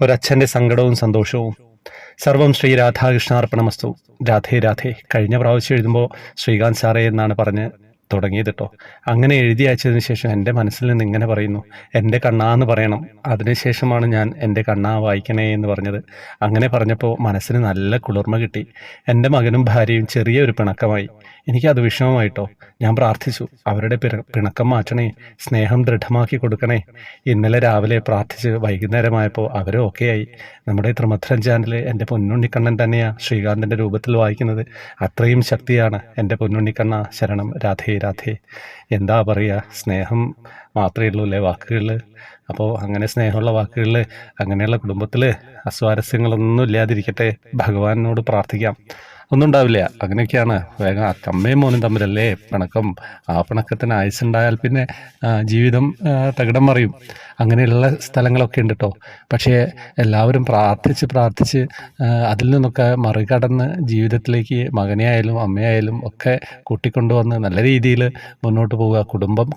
ഒരച്ഛൻ്റെ സങ്കടവും സന്തോഷവും. സർവം ശ്രീ രാധാകൃഷ്ണാർപ്പണമസ്തു. രാധേ രാധേ. കഴിഞ്ഞ പ്രാവശ്യം എഴുതുമ്പോൾ ശ്രീകാന്ത് സാറേ എന്നാണ് പറഞ്ഞ് തുടങ്ങിയത് കേട്ടോ. അങ്ങനെ എഴുതി അയച്ചതിന് ശേഷം എൻ്റെ മനസ്സിൽ നിന്ന് ഇങ്ങനെ പറയുന്നു, എൻ്റെ കണ്ണാന്ന് പറയണം. അതിനുശേഷമാണ് ഞാൻ എൻ്റെ കണ്ണാ വായിക്കണേ എന്ന് പറഞ്ഞത്. അങ്ങനെ പറഞ്ഞപ്പോൾ മനസ്സിന് നല്ല കുളിർമ കിട്ടി. എൻ്റെ മകനും ഭാര്യയും ചെറിയൊരു പിണക്കമായി. എനിക്കത് വിഷമമായിട്ടോ. ഞാൻ പ്രാർത്ഥിച്ചു, അവരുടെ പിണക്കം മാറ്റണേ, സ്നേഹം ദൃഢമാക്കി കൊടുക്കണേ. ഇന്നലെ രാവിലെ പ്രാർത്ഥിച്ച് വൈകുന്നേരമായപ്പോൾ അവരും ഓക്കെ ആയി. നമ്മുടെ ത്രിമധുരം ചാനൽ എൻ്റെ പൊന്നുണ്ണിക്കണ്ണൻ തന്നെയാണ് ശ്രീകാന്തിൻ്റെ രൂപത്തിൽ വായിക്കുന്നത്. അത്രയും ശക്തിയാണ് എൻ്റെ പൊന്നുണ്ണിക്കണ്ണ. ശരണം രാധേ രാധേ. എന്താ പറയുക, സ്നേഹം മാത്രമേ ഉള്ളൂ അല്ലേ വാക്കുകളിൽ. അപ്പോൾ അങ്ങനെ സ്നേഹമുള്ള വാക്കുകളിൽ, അങ്ങനെയുള്ള കുടുംബത്തിൽ അസ്വാരസ്യങ്ങളൊന്നും ഇല്ലാതിരിക്കട്ടെ. ഭഗവാനോട് പ്രാർത്ഥിക്കാം, ഒന്നും ഉണ്ടാവില്ല. അങ്ങനെയൊക്കെയാണ്. വേഗം അമ്മയും മോനും തമ്മിലല്ലേ പിണക്കം. ആ പിണക്കത്തിന് ആയുസ്സുണ്ടായാൽ പിന്നെ ജീവിതം തകിടം മറിയും. അങ്ങനെയുള്ള സ്ഥലങ്ങളൊക്കെ ഉണ്ട് കേട്ടോ. പക്ഷേ എല്ലാവരും പ്രാർത്ഥിച്ച് അതിൽ നിന്നൊക്കെ മറികടന്ന് ജീവിതത്തിലേക്ക് മകനെയായാലും അമ്മയായാലും ഒക്കെ കൂട്ടിക്കൊണ്ടുവന്ന് നല്ല രീതിയിൽ മുന്നോട്ട് പോവുക.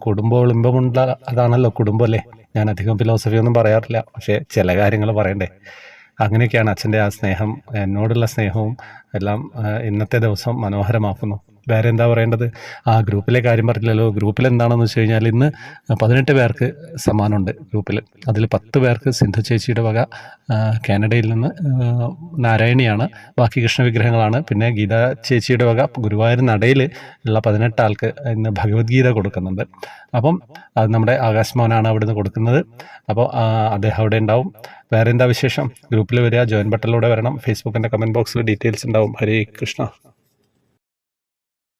കുടുംബോളിമ്പമുള്ള അതാണല്ലോ കുടുംബം അല്ലേ. ഞാൻ അധികം ഫിലോസഫി ഒന്നും പറയാറില്ല, പക്ഷേ ചില കാര്യങ്ങൾ പറയണ്ടേ. അങ്ങനെയൊക്കെയാണ് അച്ഛൻ്റെ ആ സ്നേഹം, എന്നോടുള്ള സ്നേഹവും എല്ലാം ഇന്നത്തെ ദിവസം മനോഹരമാക്കുന്നു. വേറെ എന്താ പറയേണ്ടത്? ആ ഗ്രൂപ്പിലെ കാര്യം പറഞ്ഞില്ലല്ലോ. ഗ്രൂപ്പിൽ എന്താണെന്ന് വെച്ച് കഴിഞ്ഞാൽ ഇന്ന് 18 പേർക്ക് സമ്മാനമുണ്ട് ഗ്രൂപ്പിൽ. അതിൽ 10 പേർക്ക് സിന്ധു ചേച്ചിയുടെ വക കാനഡയിൽ നിന്ന് നാരായണിയാണ്, ബാക്കി കൃഷ്ണവിഗ്രഹങ്ങളാണ്. പിന്നെ ഗീത ചേച്ചിയുടെ വക ഗുരുവായൂർ നടയിൽ ഉള്ള 18 ആൾക്ക് ഇന്ന് ഭഗവത്ഗീത കൊടുക്കുന്നുണ്ട്. അപ്പം അത് നമ്മുടെ ആകാശ് മോനാണ് അവിടുന്ന് കൊടുക്കുന്നത്. അപ്പോൾ അദ്ദേഹം അവിടെ ഉണ്ടാവും. വേറെ എന്താ വിശേഷം? ഗ്രൂപ്പിൽ വരിക, ജോയിൻ ബട്ടണിലൂടെ വരണം. ഫേസ്ബുക്കിൻ്റെ കമൻറ്റ് ബോക്സിൽ ഡീറ്റെയിൽസ് ഉണ്ടാവും. ഹരേ കൃഷ്ണ.